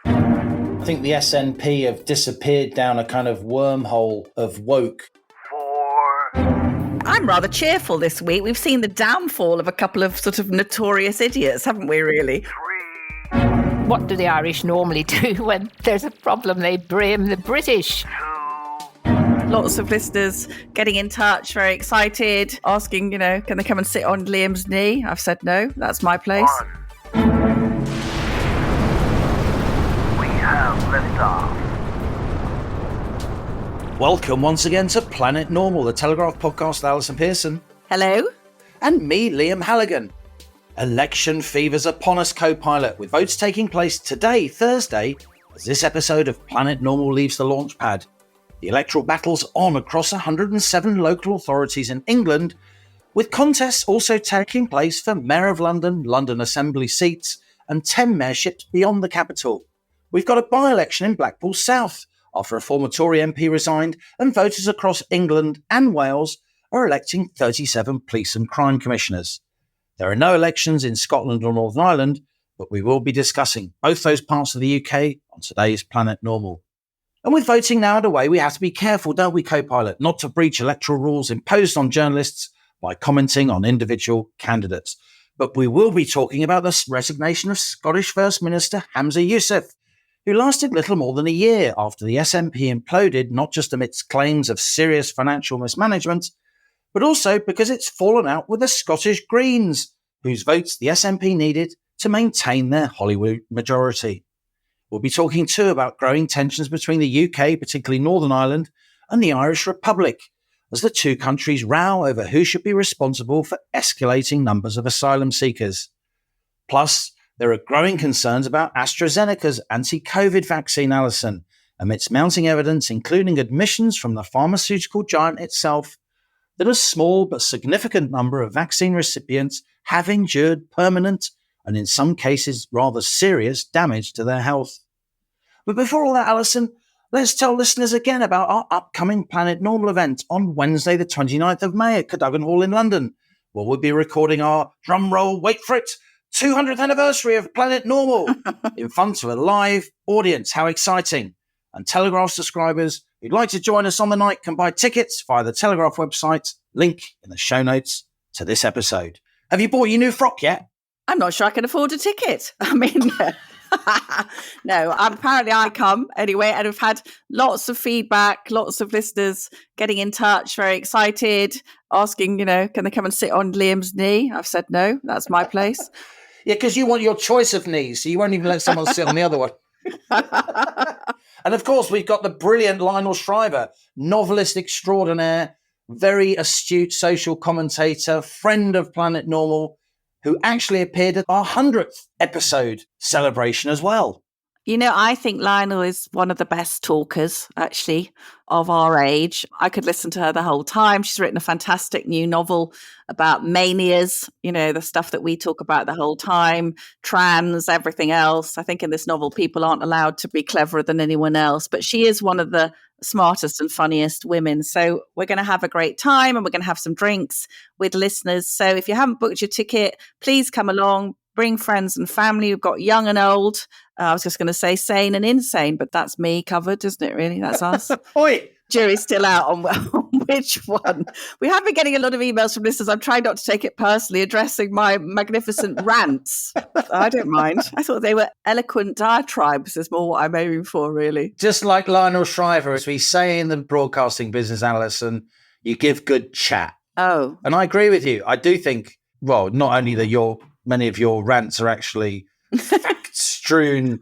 5. I think the SNP have disappeared down a kind of wormhole of woke. 4. I'm rather cheerful this week. We've seen the downfall of a couple of sort of notorious idiots, haven't we, really? 3. What do the Irish normally do when there's a problem? They blame the British. 2. Lots of listeners getting in touch, very excited, asking, can they come and sit on Liam's knee? I've said no, that's my place. 1. We have liftoff. Welcome once again to Planet Normal, the Telegraph podcast with Allison Pearson. Hello? And me, Liam Halligan. Election fever's upon us, co-pilot, with votes taking place today, Thursday, as this episode of Planet Normal leaves the launch pad. The electoral battle's on across 107 local authorities in England, with contests also taking place for Mayor of London, London Assembly seats, and 10 mayorships beyond the capital. We've got a by-election in Blackpool South, after a former Tory MP resigned, and voters across England and Wales are electing 37 police and crime commissioners. There are no elections in Scotland or Northern Ireland, but we will be discussing both those parts of the UK on today's Planet Normal. And with voting now underway, we have to be careful, don't we, co-pilot, not to breach electoral rules imposed on journalists by commenting on individual candidates. But we will be talking about the resignation of Scottish First Minister Humza Yousaf, who lasted little more than a year after the SNP imploded, not just amidst claims of serious financial mismanagement, but also because it's fallen out with the Scottish Greens, whose votes the SNP needed to maintain their Hollywood majority. We'll be talking too about growing tensions between the UK, particularly Northern Ireland, and the Irish Republic, as the two countries row over who should be responsible for escalating numbers of asylum seekers. Plus, there are growing concerns about AstraZeneca's anti-COVID vaccine, Allison, amidst mounting evidence, including admissions from the pharmaceutical giant itself, that a small but significant number of vaccine recipients have endured permanent and in some cases rather serious damage to their health. But before all that, Allison, let's tell listeners again about our upcoming Planet Normal event on Wednesday the 29th of May at Cadogan Hall in London, where we'll be recording our, drumroll, wait for it, 200th anniversary of Planet Normal in front of a live audience. How exciting. And Telegraph subscribers who'd like to join us on the night can buy tickets via the Telegraph website, link in the show notes to this episode. Have you bought your new frock yet? I'm not sure I can afford a ticket. No, apparently I come anyway, and we've had lots of feedback, lots of listeners getting in touch, very excited, asking, can they come and sit on Liam's knee? I've said no, that's my place. Yeah, because you want your choice of knees, so you won't even let someone sit on the other one. And of course, we've got the brilliant Lionel Shriver, novelist extraordinaire, very astute social commentator, friend of Planet Normal, who actually appeared at our 100th episode celebration as well. I think Lionel is one of the best talkers, actually, of our age. I could listen to her the whole time. She's written a fantastic new novel about manias, the stuff that we talk about the whole time, trans, everything else. I think in this novel, people aren't allowed to be cleverer than anyone else, but she is one of the smartest and funniest women. So we're going to have a great time, and we're going to have some drinks with listeners. So if you haven't booked your ticket, please come along. Bring friends and family. We've got young and old. I was just going to say sane and insane, but that's me covered, isn't it, really? That's us. Oi! Jury's still out on which one. We have been getting a lot of emails from listeners. I'm trying not to take it personally, addressing my magnificent rants. I don't mind. I thought they were eloquent diatribes is more what I'm aiming for, really. Just like Lionel Shriver, as we say in the broadcasting business, Alison, you give good chat. Oh. And I agree with you. I do think, well, not only that many of your rants are actually fact-strewn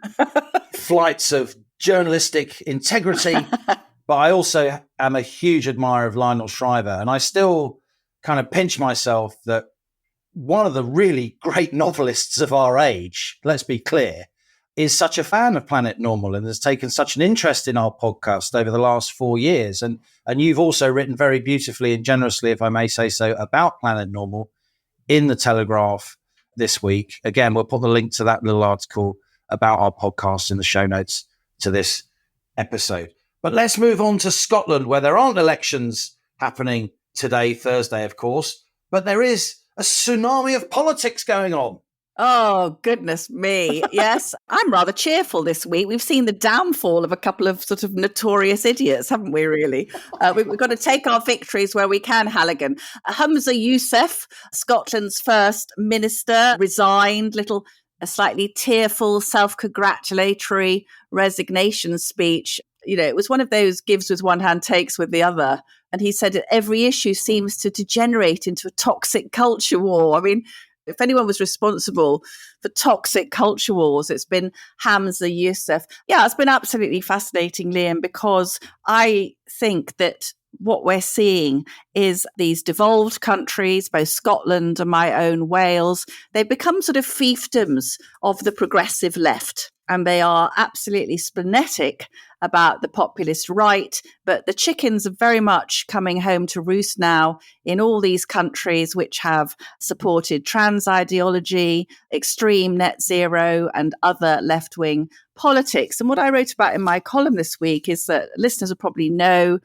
flights of journalistic integrity, but I also am a huge admirer of Lionel Shriver. And I still kind of pinch myself that one of the really great novelists of our age, let's be clear, is such a fan of Planet Normal and has taken such an interest in our podcast over the last 4 years. And you've also written very beautifully and generously, if I may say so, about Planet Normal in the Telegraph this week. Again, we'll put the link to that little article about our podcast in the show notes to this episode. But let's move on to Scotland, where there aren't elections happening today, Thursday, of course, but there is a tsunami of politics going on. Oh, goodness me. Yes, I'm rather cheerful this week. We've seen the downfall of a couple of sort of notorious idiots, haven't we, really? We've got to take our victories where we can, Halligan. Humza Yousaf, Scotland's first minister, resigned, a slightly tearful, self-congratulatory resignation speech. You know, it was one of those gives with one hand, takes with the other. And he said that every issue seems to degenerate into a toxic culture war. I mean, if anyone was responsible for toxic culture wars, it's been Humza Yousaf. Yeah, it's been absolutely fascinating, Liam, because I think that what we're seeing is these devolved countries, both Scotland and my own Wales, they've become sort of fiefdoms of the progressive left. And they are absolutely splenetic about the populist right. But the chickens are very much coming home to roost now in all these countries which have supported trans ideology, extreme net zero, and other left-wing politics. And what I wrote about in my column this week is that listeners will probably know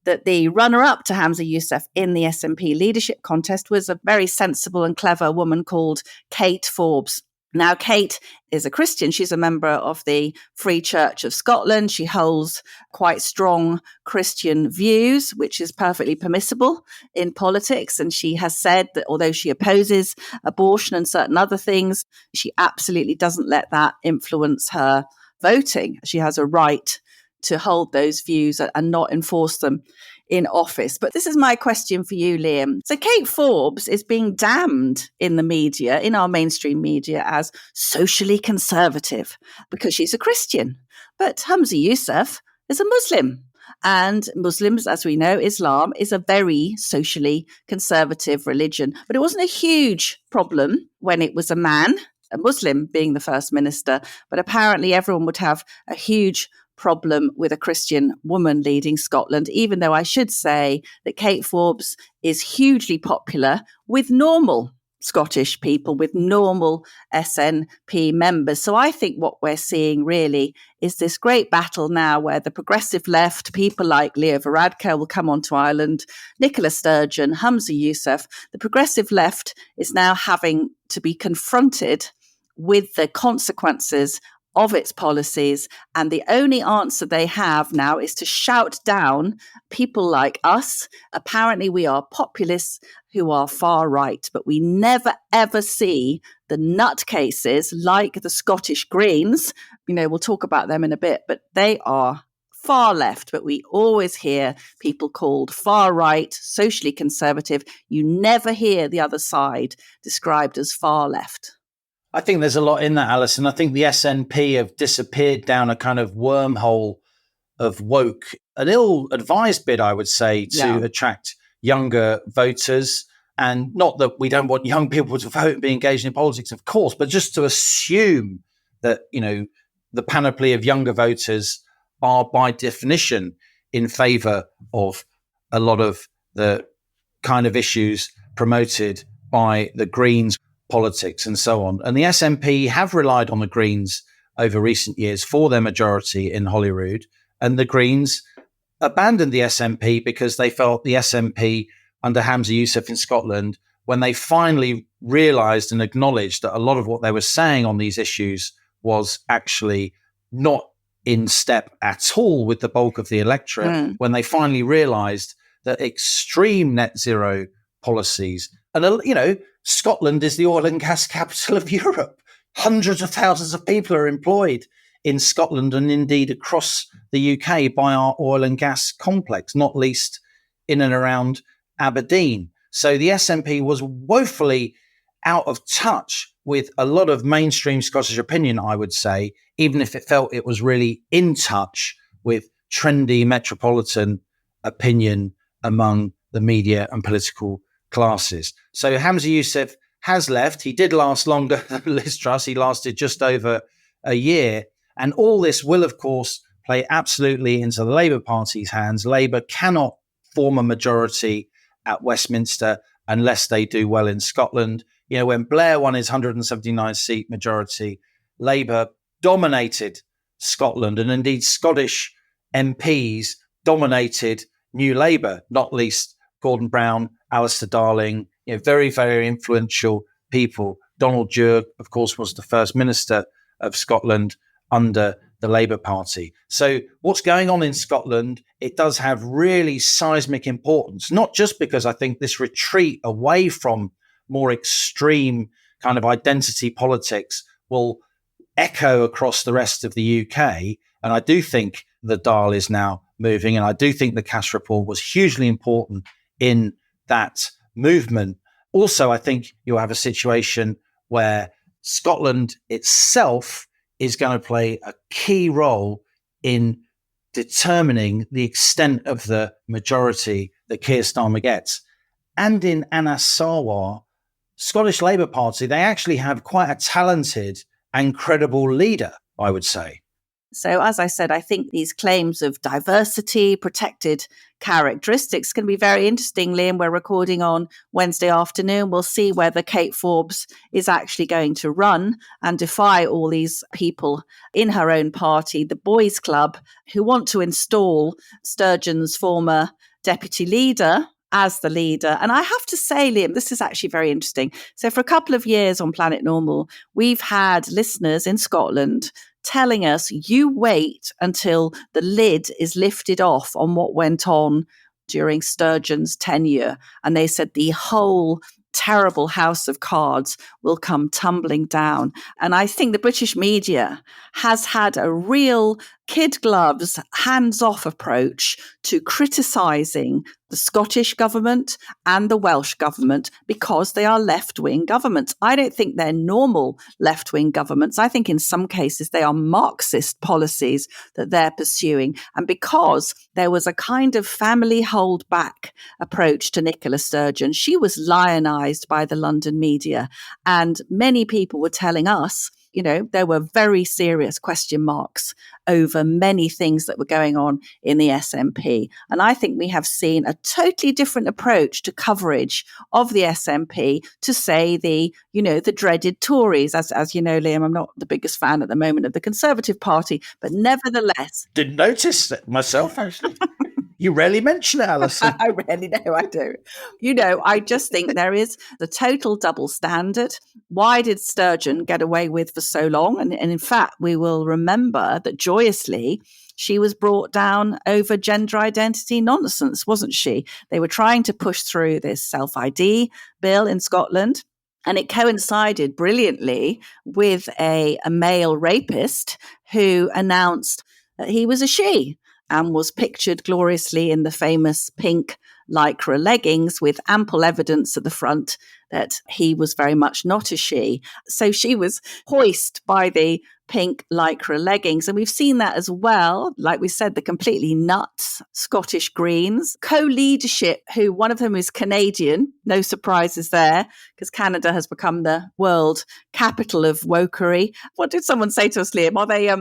that the runner-up to Humza Yousaf in the SNP leadership contest was a very sensible and clever woman called Kate Forbes. Now, Kate is a Christian. She's a member of the Free Church of Scotland. She holds quite strong Christian views, which is perfectly permissible in politics. And she has said that although she opposes abortion and certain other things, she absolutely doesn't let that influence her voting. She has a right to hold those views and not enforce them in office. But this is my question for you, Liam. So Kate Forbes is being damned in the media, in our mainstream media, as socially conservative because she's a Christian. But Humza Yousaf is a Muslim. And Muslims, as we know, Islam is a very socially conservative religion. But it wasn't a huge problem when it was a man, a Muslim, being the first minister. But apparently everyone would have a huge problem with a Christian woman leading Scotland, even though I should say that Kate Forbes is hugely popular with normal Scottish people, with normal SNP members. So I think what we're seeing really is this great battle now where the progressive left, people like Leo Varadkar will come onto Ireland, Nicola Sturgeon, Humza Yousaf, the progressive left is now having to be confronted with the consequences of its policies. And the only answer they have now is to shout down people like us. Apparently, we are populists who are far right, but we never, ever see the nutcases like the Scottish Greens. You know, we'll talk about them in a bit, but they are far left, but we always hear people called far right, socially conservative. You never hear the other side described as far left. I think there's a lot in that, Alison. I think the SNP have disappeared down a kind of wormhole of woke, an ill-advised bit, I would say, to attract younger voters. And not that we don't want young people to vote and be engaged in politics, of course, but just to assume that, you know, the panoply of younger voters are by definition in favour of a lot of the kind of issues promoted by the Greens, politics and so on. And the SNP have relied on the Greens over recent years for their majority in Holyrood. And the Greens abandoned the SNP because they felt the SNP under Humza Yousaf in Scotland, when they finally realised and acknowledged that a lot of what they were saying on these issues was actually not in step at all with the bulk of the electorate, when they finally realised that extreme net zero policies, and, you know, Scotland is the oil and gas capital of Europe. Hundreds of thousands of people are employed in Scotland and indeed across the UK by our oil and gas complex, not least in and around Aberdeen. So the SNP was woefully out of touch with a lot of mainstream Scottish opinion, I would say, even if it felt it was really in touch with trendy metropolitan opinion among the media and political classes. So Humza Yousaf has left. He did last longer than Liz Truss. He lasted just over a year. And all this will, of course, play absolutely into the Labour Party's hands. Labour cannot form a majority at Westminster unless they do well in Scotland. You know, when Blair won his 179-seat majority, Labour dominated Scotland, and indeed Scottish MPs dominated New Labour, not least Gordon Brown, Alistair Darling, you know, very, very influential people Donald Duke, of course, was the First Minister of Scotland under the Labour Party. So what's going on in Scotland, it does have really seismic importance, not just because I think this retreat away from more extreme kind of identity politics will echo across the rest of the UK. And I do think the dial is now moving. And I do think the Cass report was hugely important in that movement. Also, I think you'll have a situation where Scotland itself is going to play a key role in determining the extent of the majority that Keir Starmer gets. And in Anas Sarwar, Scottish Labour Party, they actually have quite a talented and credible leader, I would say. So, as I said, I think these claims of diversity, protected characteristics can be very interesting. Liam, we're recording on Wednesday afternoon. We'll see whether Kate Forbes is actually going to run and defy all these people in her own party, the Boys Club, who want to install Sturgeon's former deputy leader as the leader. And I have to say, Liam, this is actually very interesting. So for a couple of years on Planet Normal, we've had listeners in Scotland telling us, you wait until the lid is lifted off on what went on during Sturgeon's tenure. And they said the whole terrible house of cards will come tumbling down. And I think the British media has had a real kid gloves, hands-off approach to criticising the Scottish government and the Welsh government because they are left-wing governments. I don't think they're normal left-wing governments. I think in some cases they are Marxist policies that they're pursuing. And because there was a kind of family hold-back approach to Nicola Sturgeon, she was lionised by the London media. And many people were telling us, you know, there were very serious question marks over many things that were going on in the SNP. And I think we have seen a totally different approach to coverage of the SNP to, say, the dreaded Tories. As you know, Liam, I'm not the biggest fan at the moment of the Conservative Party, but nevertheless. Didn't notice it myself, actually. You rarely mention it, Allison. I rarely know, I do. You know, I just think there is the total double standard. Why did Sturgeon get away with for so long? And in fact, we will remember that joyously, she was brought down over gender identity nonsense, wasn't she? They were trying to push through this self-ID bill in Scotland. And it coincided brilliantly with a male rapist who announced that he was a she, and was pictured gloriously in the famous pink lycra leggings with ample evidence at the front that he was very much not a she. So she was hoisted by the pink lycra leggings. And we've seen that as well, like we said, the completely nuts Scottish Greens, co-leadership, who one of them is Canadian, no surprises there, because Canada has become the world capital of wokery. What did someone say to us, Liam? Are they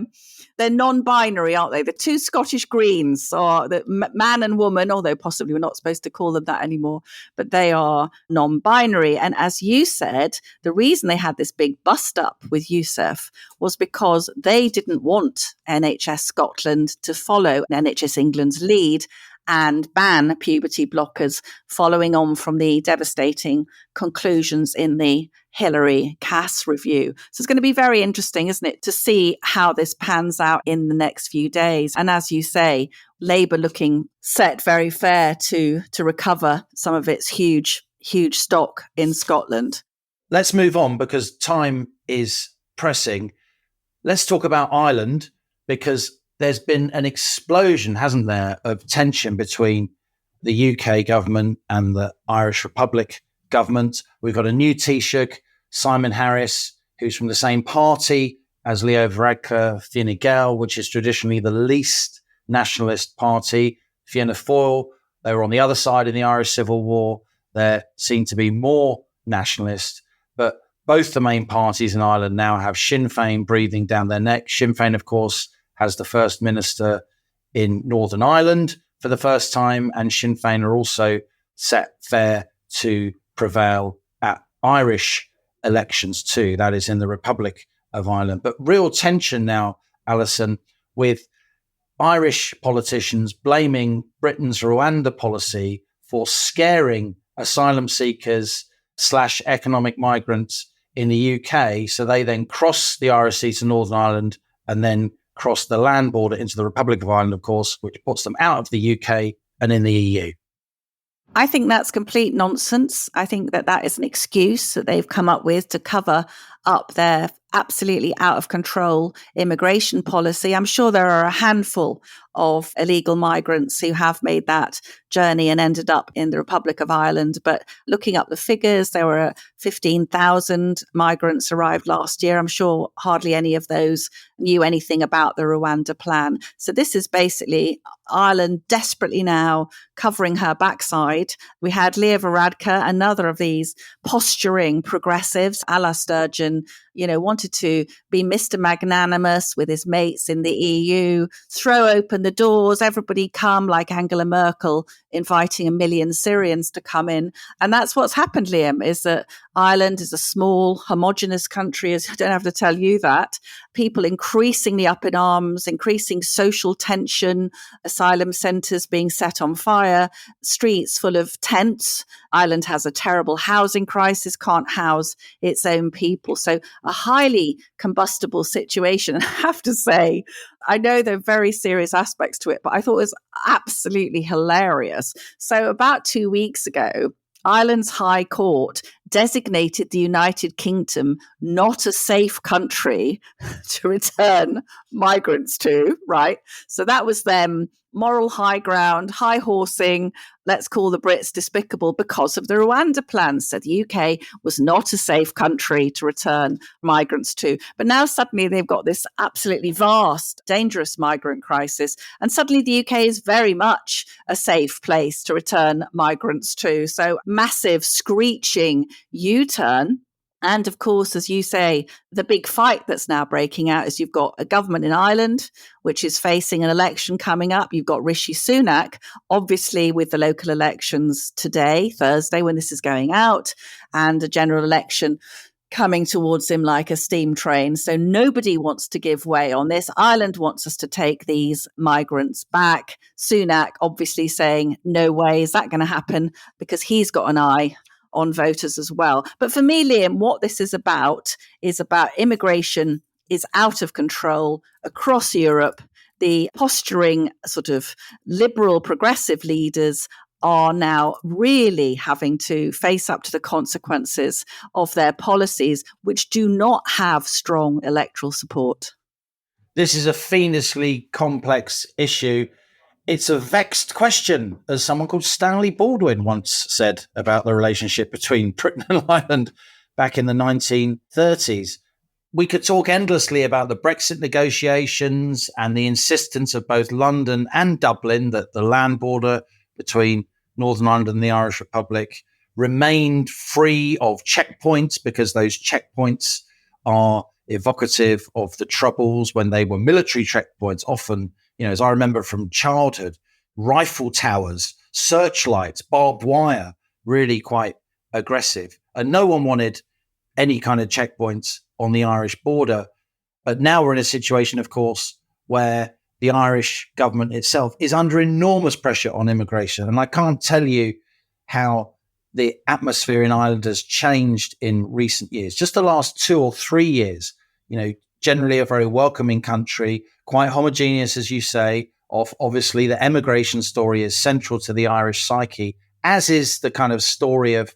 they're non-binary, aren't they? The two Scottish Greens are the man and woman, although possibly we're not supposed to call them that anymore, but they are non-binary. And as you said, the reason they had this big bust up with Yousaf was because they didn't want NHS Scotland to follow NHS England's lead and ban puberty blockers, following on from the devastating conclusions in the Hillary Cass review. So it's going to be very interesting, isn't it, to see how this pans out in the next few days. And as you say, Labour looking set very fair to recover some of its huge stock in Scotland. Let's move on because time is pressing. Let's talk about Ireland, because there's been an explosion, hasn't there, of tension between the UK government and the Irish Republic government. We've got a new Taoiseach, Simon Harris, who's from the same party as Leo Varadkar, Fine Gael, which is traditionally the least nationalist party. Fianna Fáil, they were on the other side in the Irish Civil War. They seem to be more nationalist, but both the main parties in Ireland now have Sinn Féin breathing down their neck. Sinn Féin, of course, has the First Minister in Northern Ireland for the first time, and Sinn Féin are also set fair to prevail at Irish elections too, that is in the Republic of Ireland. But real tension now, Allison, with Irish politicians blaming Britain's Rwanda policy for scaring asylum seekers / economic migrants in the UK. So they then cross the Irish Sea to Northern Ireland and then cross the land border into the Republic of Ireland, of course, which puts them out of the UK and in the EU. I think that's complete nonsense. I think that is an excuse that they've come up with to cover up their absolutely out of control immigration policy. I'm sure there are a handful of illegal migrants who have made that journey and ended up in the Republic of Ireland. But looking up the figures, there were 15,000 migrants arrived last year. I'm sure hardly any of those knew anything about the Rwanda plan. So this is basically Ireland desperately now covering her backside. We had Leah Varadkar, another of these posturing progressives, a la Sturgeon, wanted to be Mr. Magnanimous with his mates in the EU, throw open the doors, everybody come, like Angela Merkel inviting 1 million Syrians to come in. And that's what's happened, Liam, is that Ireland is a small, homogenous country. I don't have to tell you that. People increasingly up in arms, increasing social tension, asylum centres being set on fire, streets full of tents. Ireland has a terrible housing crisis, can't house its own people. So a highly combustible situation. And I have to say, I know there are very serious aspects to it, but I thought it was absolutely hilarious. So about 2 weeks ago, Ireland's High Court designated the United Kingdom not a safe country to return migrants to, right? So that was them, moral high ground, high horsing, let's call the Brits despicable because of the Rwanda plans. So the UK was not a safe country to return migrants to. But now suddenly they've got this absolutely vast, dangerous migrant crisis. And suddenly the UK is very much a safe place to return migrants to. So massive screeching U-turn. And of course, as you say, the big fight that's now breaking out is you've got a government in Ireland, which is facing an election coming up. You've got Rishi Sunak, obviously with the local elections today, Thursday, when this is going out, and a general election coming towards him like a steam train. So nobody wants to give way on this. Ireland wants us to take these migrants back. Sunak obviously saying, no way is that going to happen, because he's got an eye on voters as well. But for me, Liam, what this is about immigration is out of control across Europe. The posturing sort of liberal progressive leaders are now really having to face up to the consequences of their policies, which do not have strong electoral support. This is a fiendishly complex issue. It's a vexed question, as someone called Stanley Baldwin once said about the relationship between Britain and Ireland back in the 1930s. We could talk endlessly about the Brexit negotiations and the insistence of both London and Dublin that the land border between Northern Ireland and the Irish Republic remained free of checkpoints, because those checkpoints are evocative of the Troubles when they were military checkpoints, often, as I remember from childhood, rifle towers, searchlights, barbed wire, really quite aggressive. And no one wanted any kind of checkpoints on the Irish border. But now we're in a situation, of course, where the Irish government itself is under enormous pressure on immigration. And I can't tell you how the atmosphere in Ireland has changed in recent years. Just the last 2 or 3 years, generally a very welcoming country, quite homogeneous, as you say. Obviously, the emigration story is central to the Irish psyche, as is the kind of story of,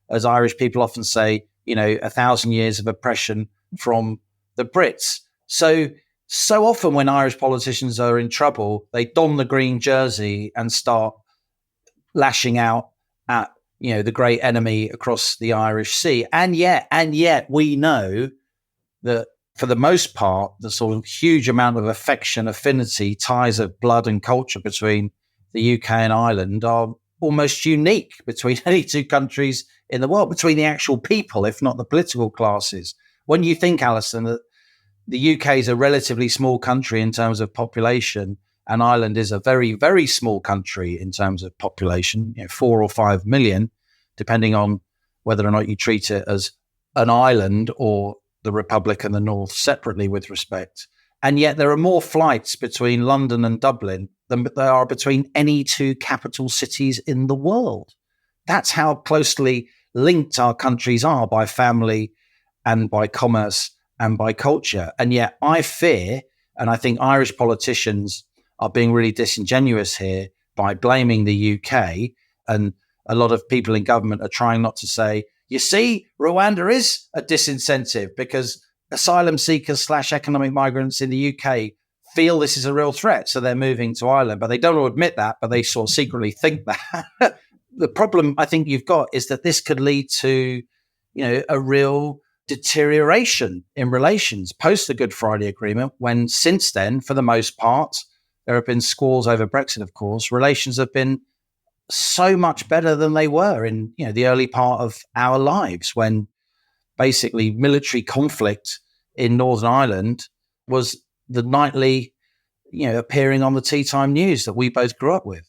as Irish people often say, 1,000 years of oppression from the Brits. So often when Irish politicians are in trouble, they don the green jersey and start lashing out at, the great enemy across the Irish Sea. And yet we know that for the most part, the sort of huge amount of affection, affinity, ties of blood and culture between the UK and Ireland are almost unique between any two countries in the world, between the actual people, if not the political classes. When you think, Allison, that the UK is a relatively small country in terms of population, and Ireland is a very, very small country in terms of population, 4 or 5 million, depending on whether or not you treat it as an island or the Republic and the North separately with respect. And yet there are more flights between London and Dublin than there are between any two capital cities in the world. That's how closely linked our countries are by family and by commerce and by culture. And yet I fear, and I think Irish politicians are being really disingenuous here by blaming the UK, and a lot of people in government are trying not to say, you see, Rwanda is a disincentive because asylum seekers / economic migrants in the UK feel this is a real threat. So they're moving to Ireland, but they don't all admit that, but they sort of secretly think that. The problem I think you've got is that this could lead to, a real deterioration in relations post the Good Friday Agreement, when since then, for the most part, there have been squalls over Brexit, of course. Relations have been so much better than they were in the early part of our lives, when basically military conflict in Northern Ireland was the nightly appearing on the tea time news that we both grew up with.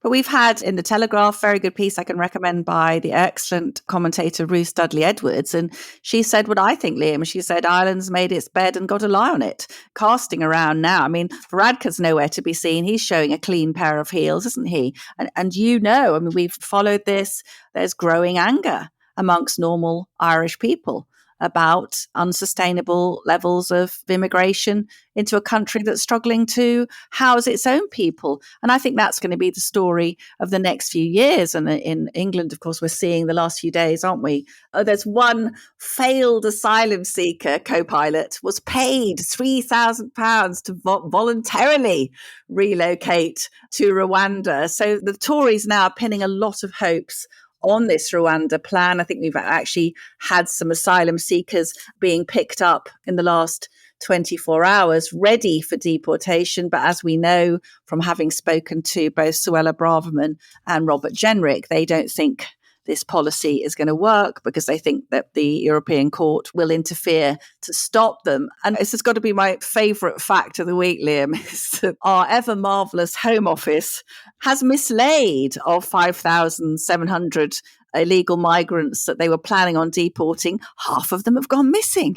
But we've had in the Telegraph, very good piece I can recommend by the excellent commentator Ruth Dudley Edwards. And she said what I think, Liam. She said Ireland's made its bed and got a lie on it, casting around now. I mean, Varadkar's nowhere to be seen. He's showing a clean pair of heels, isn't he? And we've followed this. There's growing anger amongst normal Irish people about unsustainable levels of immigration into a country that's struggling to house its own people. And I think that's going to be the story of the next few years. And in England, of course, we're seeing the last few days, aren't we? There's one failed asylum seeker co-pilot was paid £3,000 to voluntarily relocate to Rwanda. So the Tories now are pinning a lot of hopes on this Rwanda plan. I think we've actually had some asylum seekers being picked up in the last 24 hours, ready for deportation. But as we know from having spoken to both Suella Braverman and Robert Jenrick, they don't think this policy is going to work because they think that the European Court will interfere to stop them. And this has got to be my favourite fact of the week, Liam, is that our ever marvellous Home Office has mislaid of 5,700 illegal migrants that they were planning on deporting. Half of them have gone missing.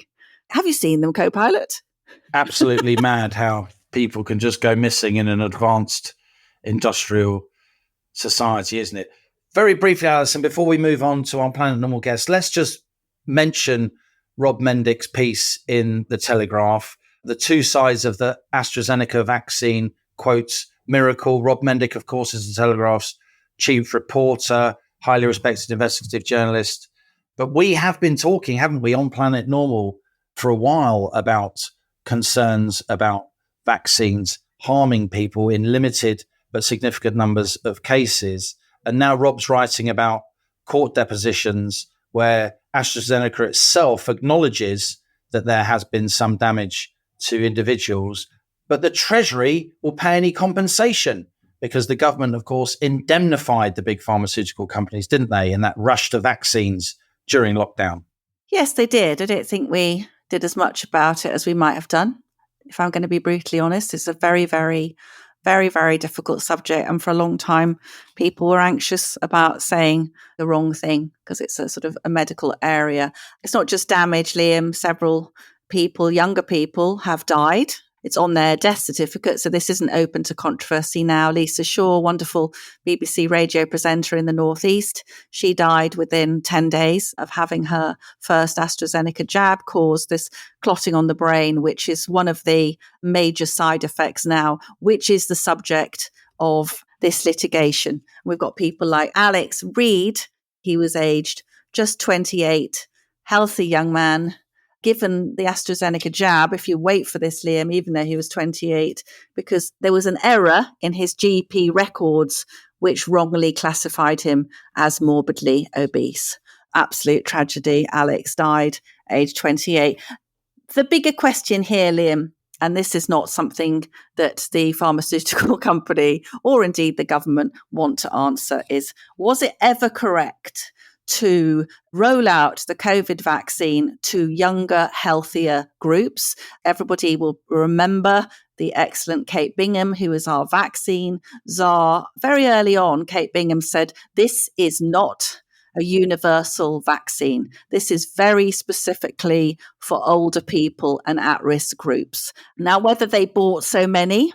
Have you seen them, co-pilot? Absolutely mad how people can just go missing in an advanced industrial society, isn't it? Very briefly, Allison, before we move on to our Planet Normal guest, let's just mention Rob Mendick's piece in the Telegraph, the two sides of the AstraZeneca vaccine, quotes, miracle. Rob Mendick, of course, is the Telegraph's chief reporter, highly respected investigative journalist. But we have been talking, haven't we, on Planet Normal for a while about concerns about vaccines harming people in limited but significant numbers of cases. And now Rob's writing about court depositions where AstraZeneca itself acknowledges that there has been some damage to individuals, but the Treasury will pay any compensation because the government, of course, indemnified the big pharmaceutical companies, didn't they, in that rush to vaccines during lockdown? Yes, they did. I don't think we did as much about it as we might have done. If I'm going to be brutally honest, it's a very, very very difficult subject. And for a long time, people were anxious about saying the wrong thing because it's a sort of a medical area. It's not just damage, Liam. Several people, younger people, have died. It's on their death certificate. So this isn't open to controversy now. Lisa Shaw, wonderful BBC radio presenter in the Northeast. She died within 10 days of having her first AstraZeneca jab, caused this clotting on the brain, which is one of the major side effects now, which is the subject of this litigation. We've got people like Alex Reed. He was aged just 28, healthy young man, given the AstraZeneca jab, if you wait for this, Liam, even though he was 28, because there was an error in his GP records, which wrongly classified him as morbidly obese. Absolute tragedy. Alex died aged 28. The bigger question here, Liam, and this is not something that the pharmaceutical company or indeed the government want to answer, is, was it ever correct to roll out the COVID vaccine to younger, healthier groups? Everybody will remember the excellent Kate Bingham, who is our vaccine czar. Very early on, Kate Bingham said, this is not a universal vaccine. This is very specifically for older people and at-risk groups. Now, whether they bought so many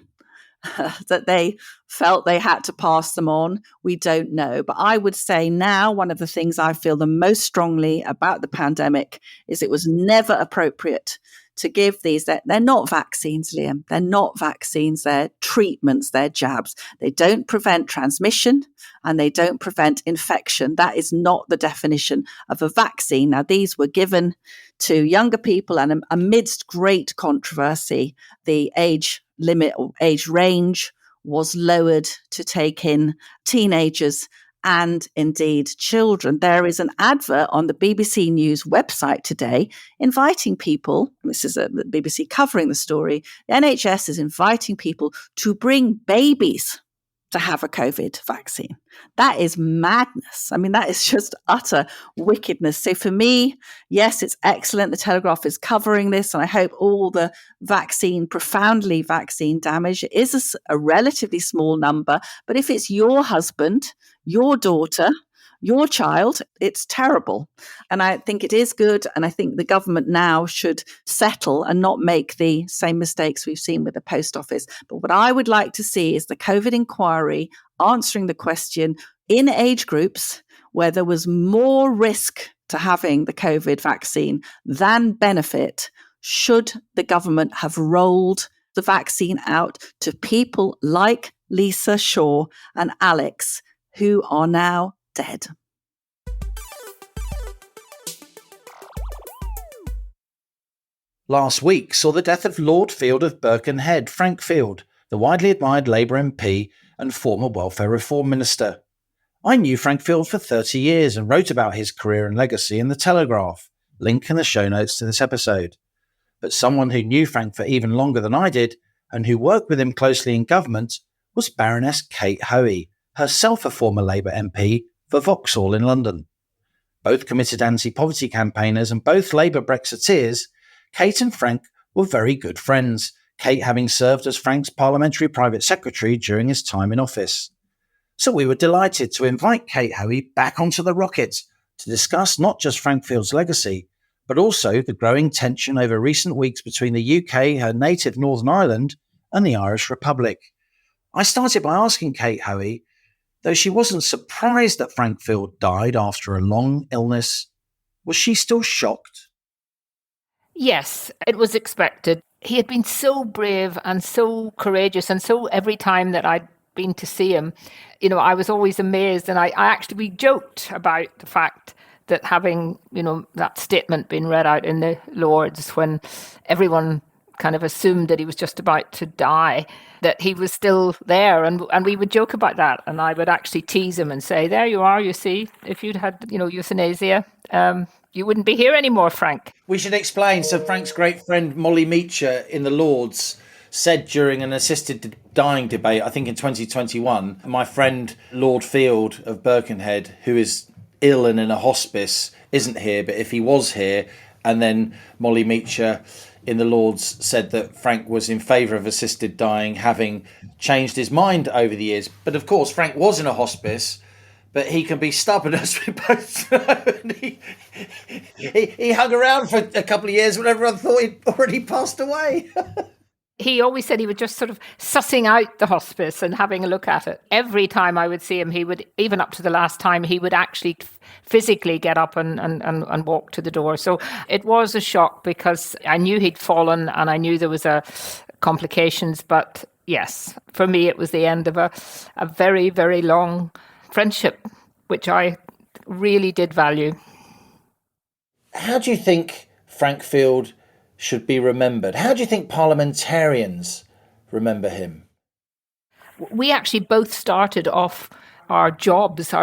that they felt they had to pass them on. We don't know. But I would say now one of the things I feel the most strongly about the pandemic is it was never appropriate to give these. They're not vaccines, Liam. They're not vaccines. They're treatments. They're jabs. They don't prevent transmission and they don't prevent infection. That is not the definition of a vaccine. Now, these were given to younger people, and amidst great controversy, the age limit or age range was lowered to take in teenagers and indeed children. There is an advert on the BBC News website today inviting people, this is the BBC covering the story, the NHS is inviting people to bring babies to have a COVID vaccine. That is madness. I mean, that is just utter wickedness. So for me, yes, it's excellent. The Telegraph is covering this, and I hope all the profoundly vaccine damage is a relatively small number. But if it's your husband, your daughter, your child, it's terrible. And I think it is good. And I think the government now should settle and not make the same mistakes we've seen with the post office. But what I would like to see is the COVID inquiry answering the question in age groups where there was more risk to having the COVID vaccine than benefit. Should the government have rolled the vaccine out to people like Lisa Shaw and Alex, who are now dead? Last week saw the death of Lord Field of Birkenhead, Frank Field, the widely admired Labour MP and former Welfare Reform Minister. I knew Frank Field for 30 years and wrote about his career and legacy in the Telegraph, link in the show notes to this episode. But someone who knew Frank for even longer than I did and who worked with him closely in government was Baroness Kate Hoey, herself a former Labour MP for Vauxhall in London. Both committed anti-poverty campaigners and both Labour Brexiteers, Kate and Frank were very good friends, Kate having served as Frank's parliamentary private secretary during his time in office. So we were delighted to invite Kate Hoey back onto the rocket to discuss not just Frank Field's legacy, but also the growing tension over recent weeks between the UK, her native Northern Ireland, and the Irish Republic. I started by asking Kate Hoey, though she wasn't surprised that Frank Field died after a long illness, was she still shocked? Yes, it was expected. He had been so brave and so courageous, and so every time that I'd been to see him, I was always amazed. And we joked about the fact that having, that statement being read out in the Lords when everyone kind of assumed that he was just about to die, that he was still there. And we would joke about that. And I would actually tease him and say, there you are, you see, if you'd had, euthanasia, you wouldn't be here anymore, Frank. We should explain. So Frank's great friend Molly Meacher in the Lords said during an assisted dying debate, I think in 2021, my friend Lord Field of Birkenhead, who is ill and in a hospice, isn't here, but if he was here, and then Molly Meacher in the Lords said that Frank was in favour of assisted dying, having changed his mind over the years. But of course, Frank was in a hospice, but he can be stubborn, as we both know. He hung around for a couple of years when everyone thought he'd already passed away. He always said he was just sort of sussing out the hospice and having a look at it. Every time I would see him, he would, even up to the last time, he would actually physically get up and walk to the door. So it was a shock because I knew he'd fallen and I knew there was complications. But yes, for me, it was the end of a very, very long friendship, which I really did value. How do you think Frank Field should be remembered? How do you think parliamentarians remember him? We actually both started off our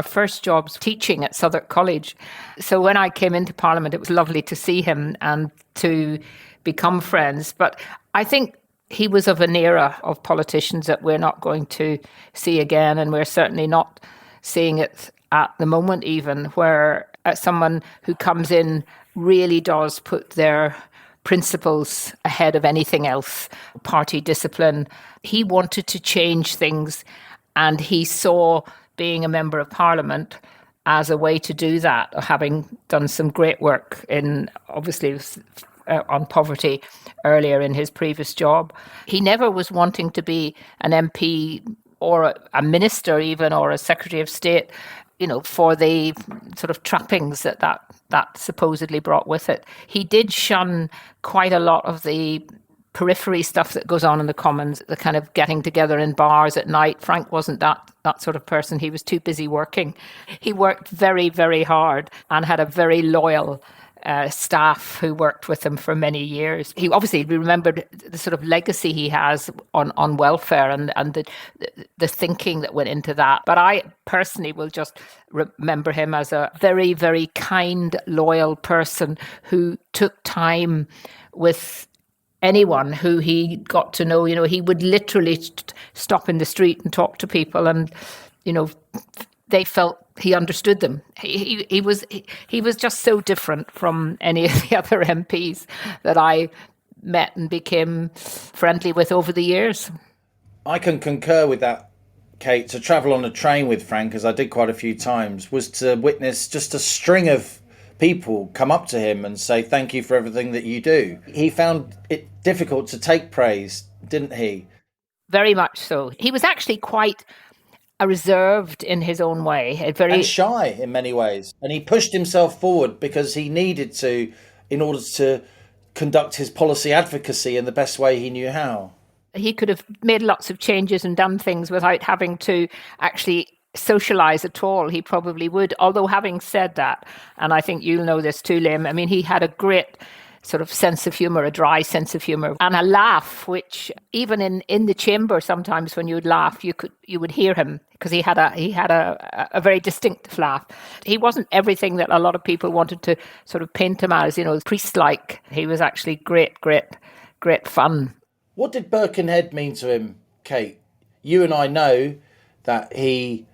first jobs, teaching at Southwark College. So when I came into Parliament, it was lovely to see him and to become friends. But I think he was of an era of politicians that we're not going to see again, and we're certainly not seeing it at the moment even, where someone who comes in really does put their principles ahead of anything else, party discipline. He wanted to change things, and he saw being a member of Parliament as a way to do that, having done some great work in, obviously, on poverty earlier in his previous job. He never was wanting to be an MP or a minister even, or a Secretary of State, for the sort of trappings that supposedly brought with it. He did shun quite a lot of the periphery stuff that goes on in the Commons, the kind of getting together in bars at night. Frank wasn't that sort of person. He was too busy working. He worked very, very hard and had a very loyal staff who worked with him for many years. He obviously remembered the sort of legacy he has on welfare and the thinking that went into that. But I personally will just remember him as a very, very kind, loyal person who took time with anyone who he got to know. He would literally stop in the street and talk to people, and they felt he understood them. He was just so different from any of the other MPs that I met and became friendly with over the years. I can concur with that, Kate. To travel on a train with Frank, as I did quite a few times, was to witness just a string of people come up to him and say thank you for everything that you do. He found it difficult to take praise, didn't he? Very much so. He was actually quite reserved in his own way, and shy in many ways. And he pushed himself forward because he needed to, in order to conduct his policy advocacy in the best way he knew how. He could have made lots of changes and done things without having to actually socialise at all. He probably would. Although having said that, and I think you'll know this too, Liam, I mean, he had a great sort of sense of humour, a dry sense of humour, and a laugh, which even in the chamber sometimes when you would laugh, you would hear him, because he had a very distinctive laugh. He wasn't everything that a lot of people wanted to sort of paint him as, priest-like. He was actually great fun. What did Birkenhead mean to him, Kate? You and I know that he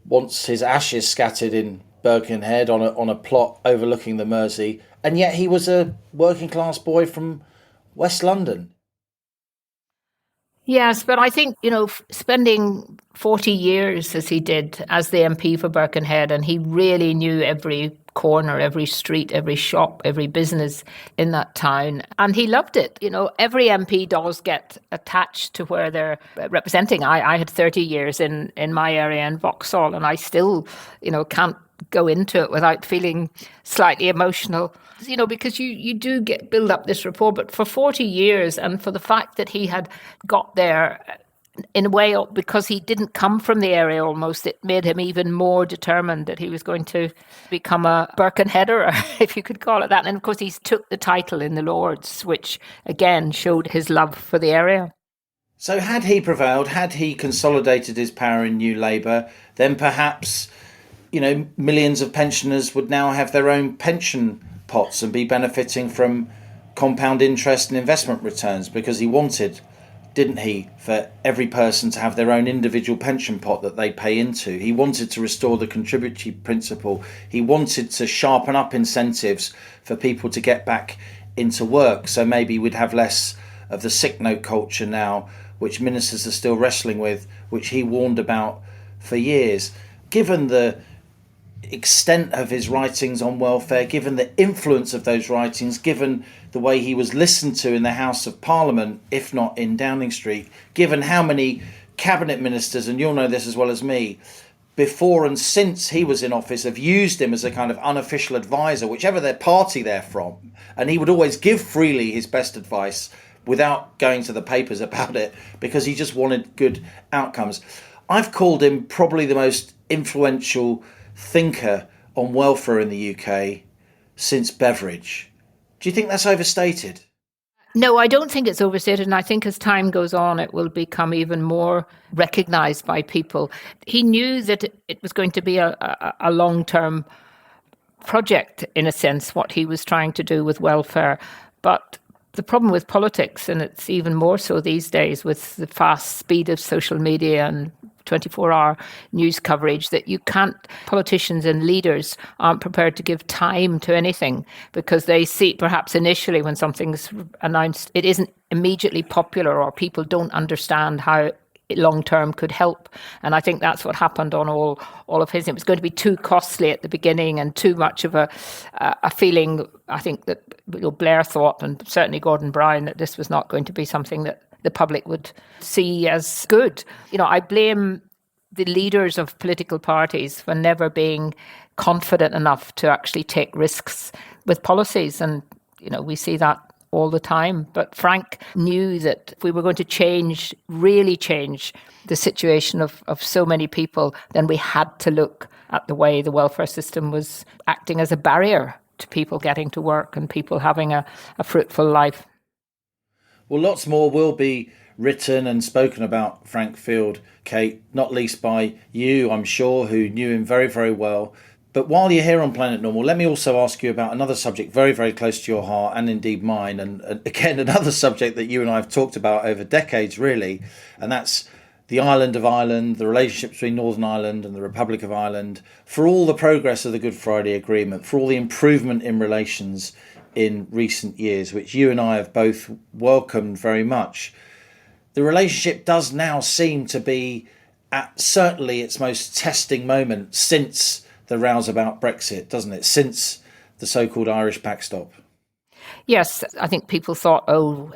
wants his ashes scattered in Birkenhead on a plot overlooking the Mersey, and yet he was a working class boy from West London. Yes, but I think, spending 40 years as he did as the MP for Birkenhead, and he really knew every corner, every street, every shop, every business in that town. And he loved it. Every MP does get attached to where they're representing. I had 30 years in my area in Vauxhall, and I still, can't go into it without feeling slightly emotional, because you do build up this rapport. But for 40 years, and for the fact that he had got there in a way because he didn't come from the area almost, it made him even more determined that he was going to become a Birkenheader, if you could call it that. And of course, he took the title in the Lords, which again showed his love for the area. So had he prevailed, had he consolidated his power in New Labour, then perhaps millions of pensioners would now have their own pension pots and be benefiting from compound interest and investment returns, because he wanted, didn't he, for every person to have their own individual pension pot that they pay into. He wanted to restore the contributory principle. He wanted to sharpen up incentives for people to get back into work. So maybe we'd have less of the sick note culture now, which ministers are still wrestling with, which he warned about for years. Given the extent of his writings on welfare, given the influence of those writings, given the way he was listened to in the House of Parliament, if not in Downing Street, given how many cabinet ministers, and you'll know this as well as me, before and since he was in office have used him as a kind of unofficial advisor, whichever their party they're from, and he would always give freely his best advice without going to the papers about it, because he just wanted good outcomes. I've called him probably the most influential thinker on welfare in the UK since Beveridge. Do you think that's overstated? No, I don't think it's overstated, and I think as time goes on, it will become even more recognised by people. He knew that it was going to be a long-term project, in a sense, what he was trying to do with welfare. But the problem with politics, and it's even more so these days with the fast speed of social media and 24-hour news coverage, that politicians and leaders aren't prepared to give time to anything, because they see perhaps initially when something's announced, it isn't immediately popular, or people don't understand how long term could help. And I think that's what happened on all of his. It was going to be too costly at the beginning and too much of a feeling, I think, that Blair thought, and certainly Gordon Brown, that this was not going to be something that the public would see as good. I blame the leaders of political parties for never being confident enough to actually take risks with policies. And, we see that all the time. But Frank knew that if we were going to really change the situation of so many people, then we had to look at the way the welfare system was acting as a barrier to people getting to work and people having a fruitful life. Well, lots more will be written and spoken about Frank Field, Kate, not least by you, I'm sure, who knew him very, very well. But while you're here on Planet Normal, let me also ask you about another subject very, very close to your heart, and indeed mine, and again, another subject that you and I have talked about over decades, really, and that's the island of Ireland, the relationship between Northern Ireland and the Republic of Ireland, for all the progress of the Good Friday Agreement, for all the improvement in relations in recent years, which you and I have both welcomed very much. The relationship does now seem to be at certainly its most testing moment since the rows about Brexit, doesn't it? Since the so-called Irish backstop. Yes, I think people thought,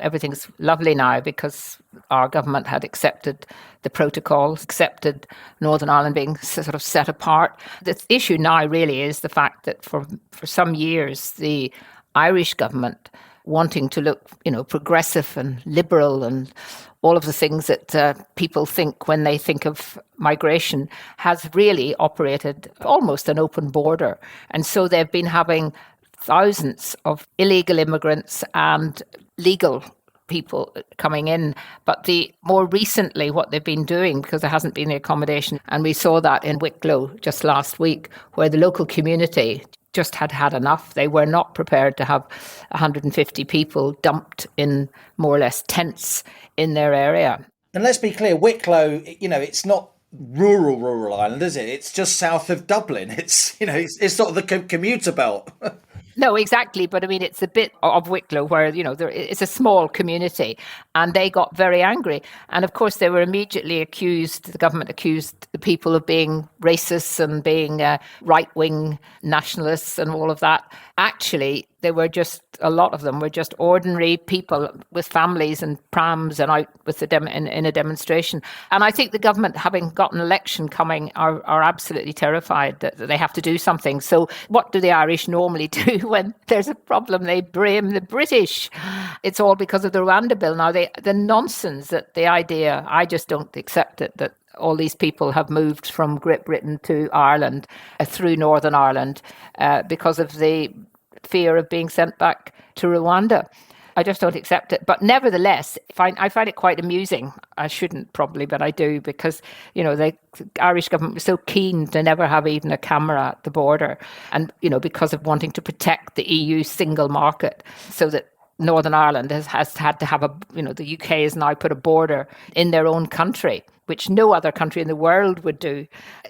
everything's lovely now because our government had accepted the protocol, accepted Northern Ireland being sort of set apart. The issue now really is the fact that for some years, the Irish government, wanting to look, progressive and liberal and all of the things that people think when they think of migration, has really operated almost an open border. And so they've been having thousands of illegal immigrants and legal people coming in. But more recently, what they've been doing, because there hasn't been the accommodation, and we saw that in Wicklow just last week, where the local community just had enough. They were not prepared to have 150 people dumped in more or less tents in their area. And let's be clear, Wicklow, it's not rural Ireland, is it? It's just south of Dublin. It's, it's sort of the commuter belt. No, exactly. But I mean, it's a bit of Wicklow where, it's a small community, and they got very angry. And of course, they were immediately the government accused the people of being racist and being right-wing nationalists and all of that. Actually, a lot of them were just ordinary people with families and prams and out with in a demonstration. And I think the government, having got an election coming, are absolutely terrified that they have to do something. So what do the Irish normally do when there's a problem? They blame the British. It's all because of the Rwanda bill. Now, the nonsense that the idea, I just don't accept it, that all these people have moved from Great Britain to Ireland through Northern Ireland because of the fear of being sent back to Rwanda. I just don't accept it. But nevertheless, I find it quite amusing. I shouldn't probably, but I do, because, the Irish government was so keen to never have even a camera at the border. And, because of wanting to protect the EU single market, so that Northern Ireland has had to have the UK has now put a border in their own country, which no other country in the world would do,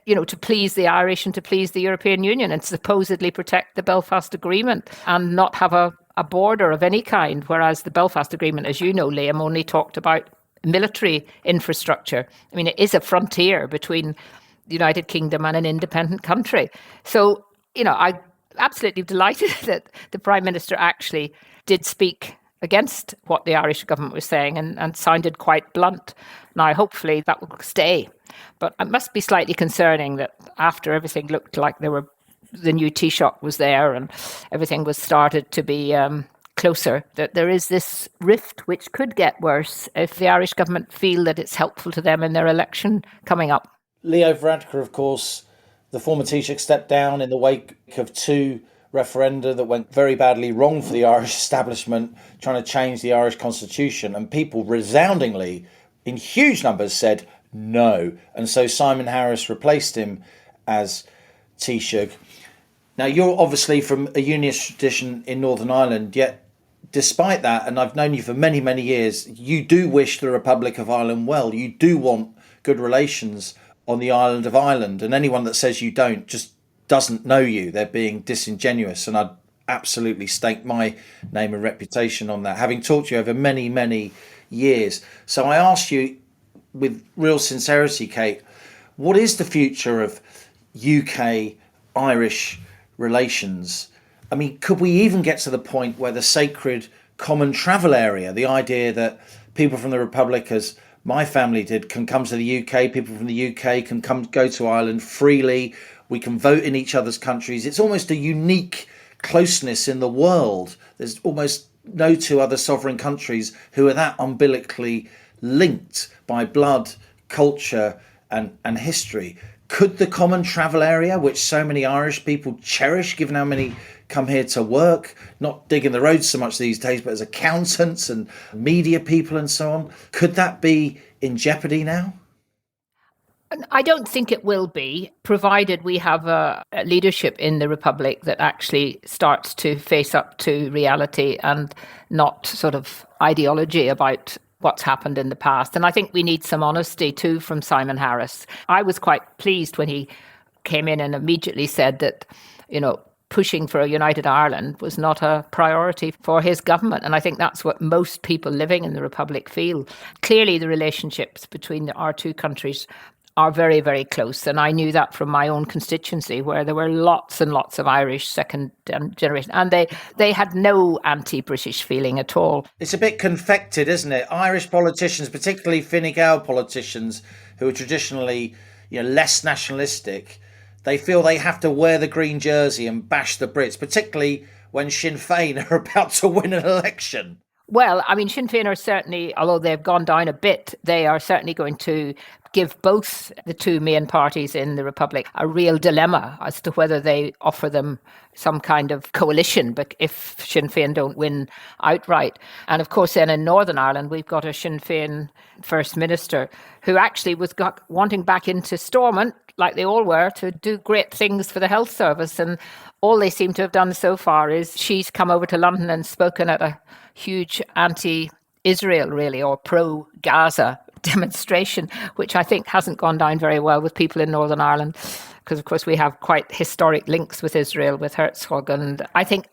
to please the Irish and to please the European Union and supposedly protect the Belfast Agreement and not have a border of any kind. Whereas the Belfast Agreement, as you know, Liam, only talked about military infrastructure. I mean, it is a frontier between the United Kingdom and an independent country. So, I'm absolutely delighted that the Prime Minister actually did speak against what the Irish government was saying and sounded quite blunt. Now, hopefully that will stay. But it must be slightly concerning that after everything looked like the new Taoiseach was there and everything was started to be closer, that there is this rift which could get worse if the Irish government feel that it's helpful to them in their election coming up. Leo Varadkar, of course, the former Taoiseach, stepped down in the wake of two referenda that went very badly wrong for the Irish establishment, trying to change the Irish constitution, and people resoundingly, in huge numbers, said no. And so Simon Harris replaced him as Taoiseach. Now, you're obviously from a unionist tradition in Northern Ireland, yet despite that, and I've known you for many, many years, you do wish the Republic of Ireland well. You do want good relations on the island of Ireland, and anyone that says you don't just doesn't know you. They're being disingenuous, and I'd absolutely stake my name and reputation on that, having talked to you over many, many years. So I asked you, with real sincerity, Kate, what is the future of UK Irish relations? I mean, could we even get to the point where the sacred common travel area, the idea that people from the Republic, as my family did, can come to the UK, people from the UK can go to Ireland freely, we can vote in each other's countries. It's almost a unique closeness in the world. There's almost no two other sovereign countries who are that umbilically linked by blood, culture, and history. Could the common travel area, which so many Irish people cherish, given how many come here to work, not digging the roads so much these days, but as accountants and media people and so on, could that be in jeopardy now? I don't think it will be, provided we have a leadership in the Republic that actually starts to face up to reality and not sort of ideology about what's happened in the past. And I think we need some honesty too from Simon Harris. I was quite pleased when he came in and immediately said that, pushing for a united Ireland was not a priority for his government. And I think that's what most people living in the Republic feel. Clearly, the relationships between our two countries are very, very close. And I knew that from my own constituency, where there were lots and lots of Irish second generation. And they had no anti-British feeling at all. It's a bit confected, isn't it? Irish politicians, particularly Fine Gael politicians, who are traditionally less nationalistic, they feel they have to wear the green jersey and bash the Brits, particularly when Sinn Féin are about to win an election. Well, I mean, Sinn Féin are certainly, although they've gone down a bit, they are certainly going to give both the two main parties in the Republic a real dilemma as to whether they offer them some kind of coalition but if Sinn Féin don't win outright. And of course, then in Northern Ireland, we've got a Sinn Féin First Minister who actually was wanting back into Stormont, like they all were, to do great things for the health service. And all they seem to have done so far is she's come over to London and spoken at a huge anti-Israel, really, or pro-Gaza demonstration, which I think hasn't gone down very well with people in Northern Ireland, because, of course, we have quite historic links with Israel, with Herzog. And I think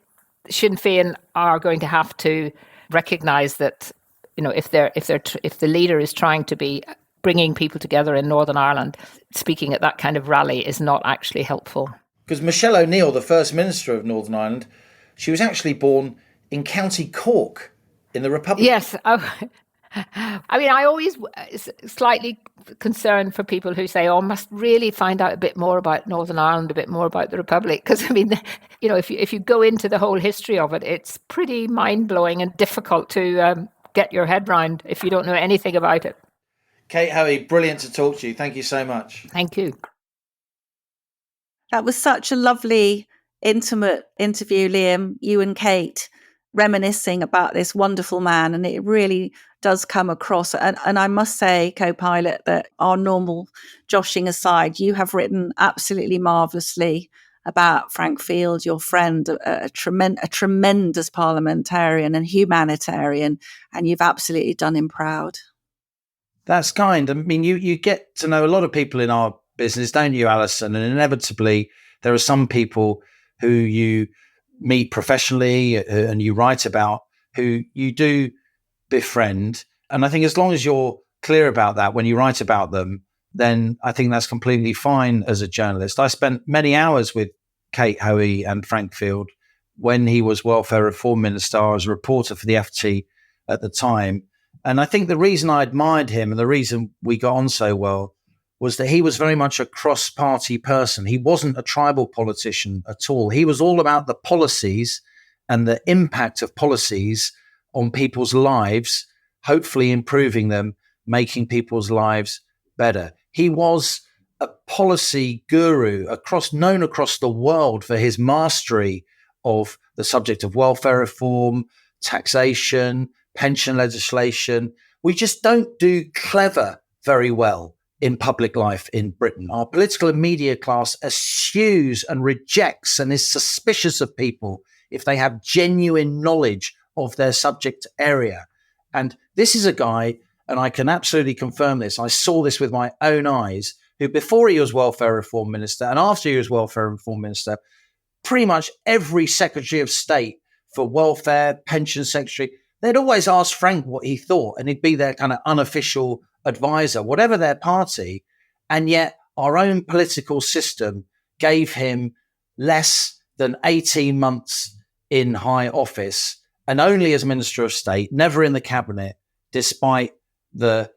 Sinn Féin are going to have to recognise that, if the leader is trying to be bringing people together in Northern Ireland, speaking at that kind of rally is not actually helpful. Because Michelle O'Neill, the First Minister of Northern Ireland, she was actually born in County Cork in the Republic. Yes. I mean, I always slightly concerned for people who say, must really find out a bit more about Northern Ireland, a bit more about the Republic. Because, I mean, if you go into the whole history of it, it's pretty mind-blowing and difficult to get your head round if you don't know anything about it. Kate Hoey, brilliant to talk to you. Thank you so much. Thank you. That was such a lovely, intimate interview, Liam, you and Kate, reminiscing about this wonderful man. And it really does come across. And I must say, co-pilot, that our normal joshing aside, you have written absolutely marvellously about Frank Field, your friend, a tremendous parliamentarian and humanitarian, and you've absolutely done him proud. That's kind. I mean, you get to know a lot of people in our business, don't you, Allison? And inevitably, there are some people who you meet professionally and you write about who you do befriend. And I think as long as you're clear about that when you write about them, then I think that's completely fine as a journalist. I spent many hours with Kate Hoey and Frank Field when he was Welfare Reform Minister. I was a reporter for the FT at the time. And I think the reason I admired him and the reason we got on so well was that he was very much a cross-party person. He wasn't a tribal politician at all. He was all about the policies and the impact of policies on people's lives, hopefully improving them, making people's lives better. He was a policy guru known across the world for his mastery of the subject of welfare reform, taxation, pension legislation. We just don't do clever very well in public life in Britain. Our political and media class eschews and rejects and is suspicious of people if they have genuine knowledge of their subject area. And this is a guy, and I can absolutely confirm this, I saw this with my own eyes, who before he was Welfare Reform Minister and after he was Welfare Reform Minister, pretty much every Secretary of State for welfare, pension secretary, they'd always ask Frank what he thought, and he'd be their kind of unofficial advisor, whatever their party, and yet our own political system gave him less than 18 months in high office and only as Minister of State, never in the cabinet, despite the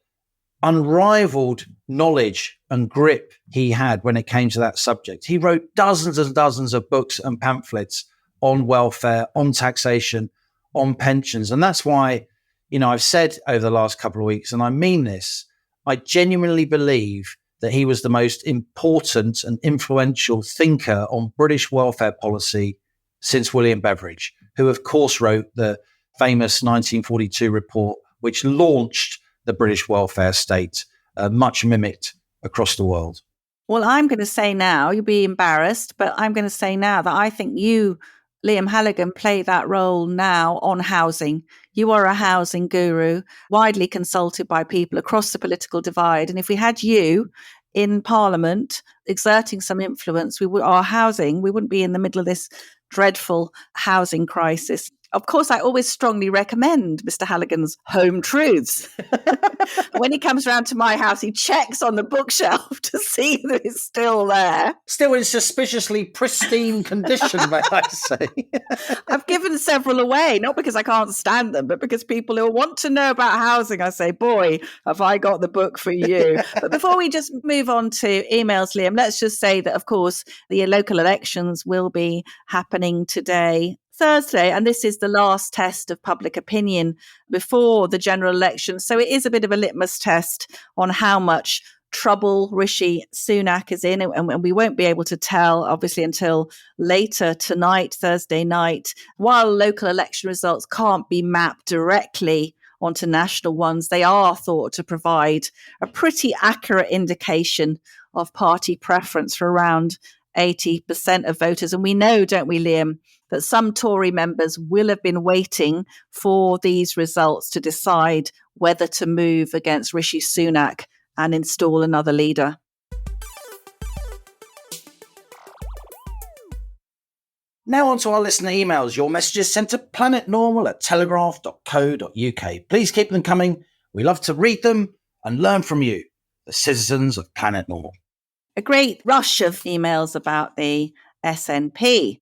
unrivaled knowledge and grip he had when it came to that subject. He wrote dozens and dozens of books and pamphlets on welfare, on taxation, on pensions. And that's why, I've said over the last couple of weeks, and I mean this, I genuinely believe that he was the most important and influential thinker on British welfare policy since William Beveridge, who of course wrote the famous 1942 report, which launched the British welfare state, much mimicked across the world. Well, I'm going to say now, you'll be embarrassed, but I'm going to say now that I think you, Liam Halligan, play that role now on housing. You are a housing guru, widely consulted by people across the political divide. And if we had you in Parliament exerting some influence, we wouldn't be in the middle of this dreadful housing crisis. Of course, I always strongly recommend Mr. Halligan's Home Truths. When he comes round to my house, he checks on the bookshelf to see that it's still there. Still in suspiciously pristine condition, may I say. I've given several away, not because I can't stand them, but because people who want to know about housing, I say, boy, have I got the book for you. But before we just move on to emails, Liam, let's just say that, of course, the local elections will be happening today, Thursday, and this is the last test of public opinion before the general election. So it is a bit of a litmus test on how much trouble Rishi Sunak is in, and we won't be able to tell, obviously, until later tonight, Thursday night. While local election results can't be mapped directly onto national ones, they are thought to provide a pretty accurate indication of party preference for around 80% of voters. And we know, don't we, Liam, that some Tory members will have been waiting for these results to decide whether to move against Rishi Sunak and install another leader. Now on to our listener emails. Your messages sent to planetnormal@telegraph.co.uk. Please keep them coming. We love to read them and learn from you, the citizens of Planet Normal. A great rush of emails about the SNP.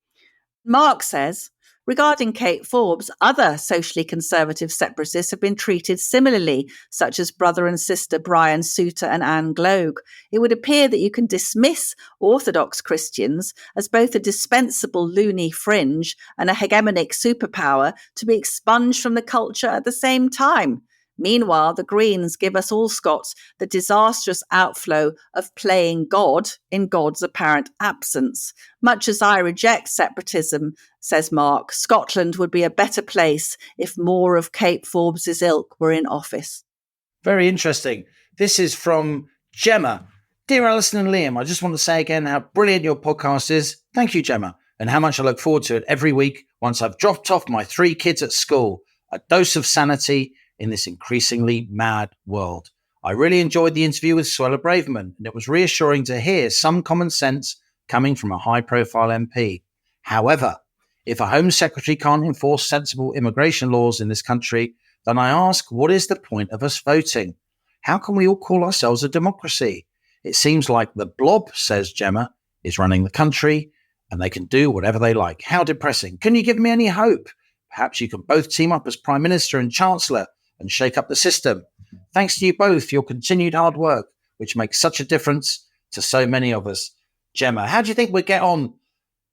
Mark says, regarding Kate Forbes, other socially conservative separatists have been treated similarly, such as brother and sister Brian Souter and Anne Gloag. It would appear that you can dismiss Orthodox Christians as both a dispensable loony fringe and a hegemonic superpower to be expunged from the culture at the same time. Meanwhile, the Greens give us all Scots the disastrous outflow of playing God in God's apparent absence. Much as I reject separatism, says Mark, Scotland would be a better place if more of Kate Forbes' ilk were in office. Very interesting. This is from Gemma. Dear Allison and Liam, I just want to say again how brilliant your podcast is. Thank you, Gemma, and how much I look forward to it every week once I've dropped off my 3 kids at school. A dose of sanity in this increasingly mad world. I really enjoyed the interview with Suella Braverman, and it was reassuring to hear some common sense coming from a high-profile MP. However, if a Home Secretary can't enforce sensible immigration laws in this country, then I ask, what is the point of us voting? How can we all call ourselves a democracy? It seems like the blob, says Gemma, is running the country, and they can do whatever they like. How depressing. Can you give me any hope? Perhaps you can both team up as Prime Minister and Chancellor and shake up the system. Thanks to you both for your continued hard work, which makes such a difference to so many of us. Gemma, how do you think we'd get on,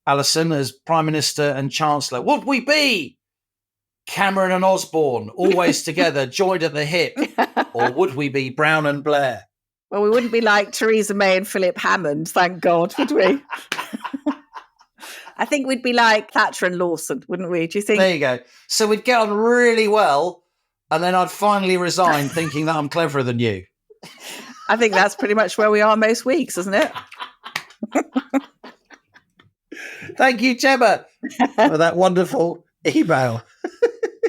Allison, as Prime Minister and Chancellor? Would we be Cameron and Osborne, always together, joined at the hip? Or would we be Brown and Blair? Well, we wouldn't be like Theresa May and Philip Hammond, thank God, would we? I think we'd be like Thatcher and Lawson, wouldn't we? Do you think? There you go. So we'd get on really well, and then I'd finally resign thinking that I'm cleverer than you. I think that's pretty much where we are most weeks, isn't it? Thank you, Gemma, for that wonderful email.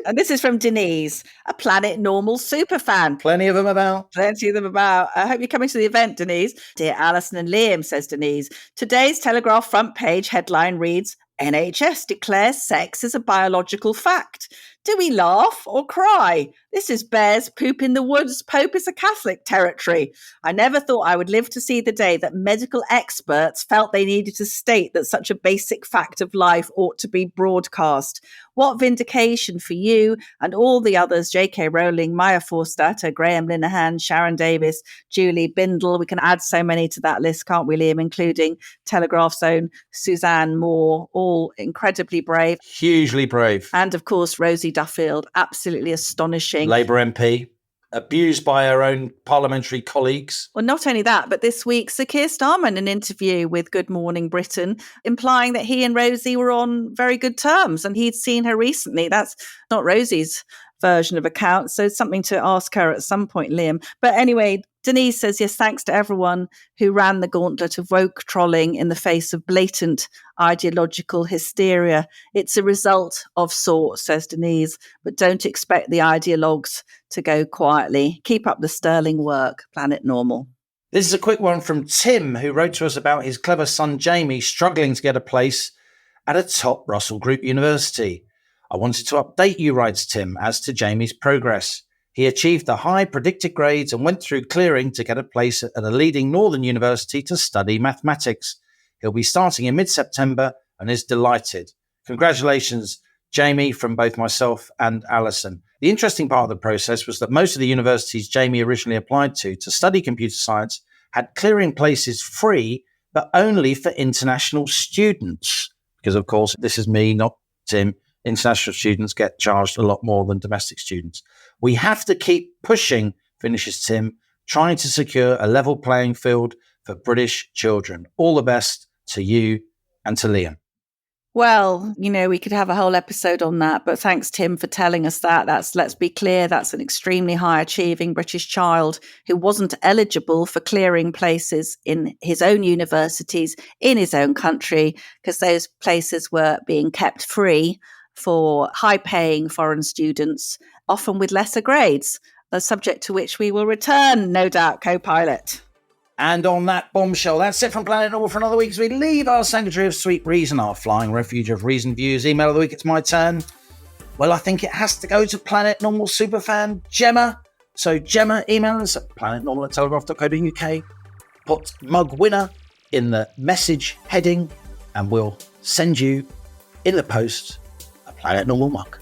And this is from Denise, a Planet Normal superfan. Plenty of them about. Plenty of them about. I hope you're coming to the event, Denise. Dear Alison and Liam, says Denise, today's Telegraph front page headline reads, NHS declares sex is a biological fact. Do we laugh or cry? This is Bears Poop in the Woods, Pope is a Catholic territory. I never thought I would live to see the day that medical experts felt they needed to state that such a basic fact of life ought to be broadcast. What vindication for you and all the others, J.K. Rowling, Maya Forstater, Graham Linehan, Sharon Davis, Julie Bindle. We can add so many to that list, can't we, Liam, including Telegraph's own Suzanne Moore, all incredibly brave. Hugely brave. And of course, Rosie Duffield, absolutely astonishing. Labour MP, abused by her own parliamentary colleagues. Well, not only that, but this week, Sir Keir Starmer, in an interview with Good Morning Britain, implying that he and Rosie were on very good terms and he'd seen her recently. That's not Rosie's version of accounts, so it's something to ask her at some point, Liam. But anyway, Denise says, yes, thanks to everyone who ran the gauntlet of woke trolling in the face of blatant ideological hysteria. It's a result of sorts, says Denise, but don't expect the ideologues to go quietly. Keep up the sterling work, Planet Normal. This is a quick one from Tim, who wrote to us about his clever son Jamie struggling to get a place at a top Russell Group university. I wanted to update you, writes Tim, as to Jamie's progress. He achieved the high predicted grades and went through clearing to get a place at a leading northern university to study mathematics. He'll be starting in mid-September and is delighted. Congratulations, Jamie, from both myself and Allison. The interesting part of the process was that most of the universities Jamie originally applied to study computer science had clearing places free, but only for international students. Because, of course, this is me, not Tim. International students get charged a lot more than domestic students. We have to keep pushing, finishes Tim, trying to secure a level playing field for British children. All the best to you and to Liam. Well, we could have a whole episode on that, but thanks, Tim, for telling us that. Let's be clear, that's an extremely high achieving British child who wasn't eligible for clearing places in his own universities, in his own country, because those places were being kept free for high-paying foreign students, often with lesser grades, a subject to which we will return, no doubt, co-pilot. And on that bombshell, that's it from Planet Normal for another week as we leave our sanctuary of sweet reason, our flying refuge of reason views. Email of the week, it's my turn. Well, I think it has to go to Planet Normal superfan Gemma. So Gemma, email us at planetnormal@telegraph.co.uk. Put mug winner in the message heading and we'll send you in the post a Planet Normal mug.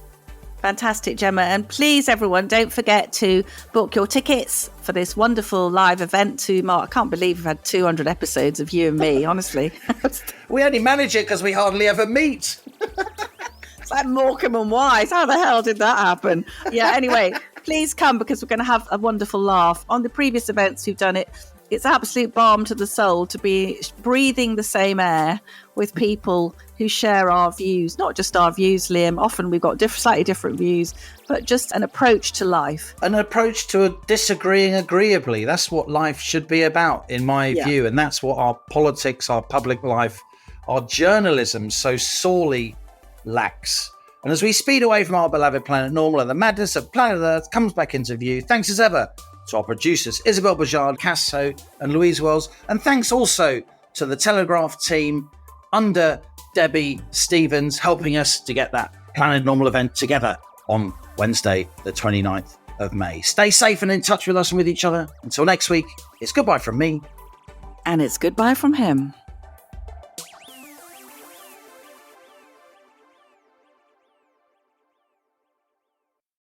Fantastic, Gemma. And please, everyone, don't forget to book your tickets for this wonderful live event to Mark. I can't believe we've had 200 episodes of you and me, honestly. We only manage it because we hardly ever meet. It's like Morecambe and Wise. How the hell did that happen? Yeah, anyway, please come because we're going to have a wonderful laugh. On the previous events we've done it, it's absolute balm to the soul to be breathing the same air with people who share our views, not just our views, Liam. Often we've got slightly different views, but just an approach to life. An approach to disagreeing agreeably. That's what life should be about, in my view. And that's what our politics, our public life, our journalism so sorely lacks. And as we speed away from our beloved Planet Normal and the madness of Planet Earth comes back into view, thanks as ever to our producers, Isabel Bajard, Casso and Louise Wells. And thanks also to the Telegraph team under Debbie Stevens, helping us to get that Planet Normal event together on Wednesday, the 29th of May. Stay safe and in touch with us and with each other. Until next week, it's goodbye from me. And it's goodbye from him.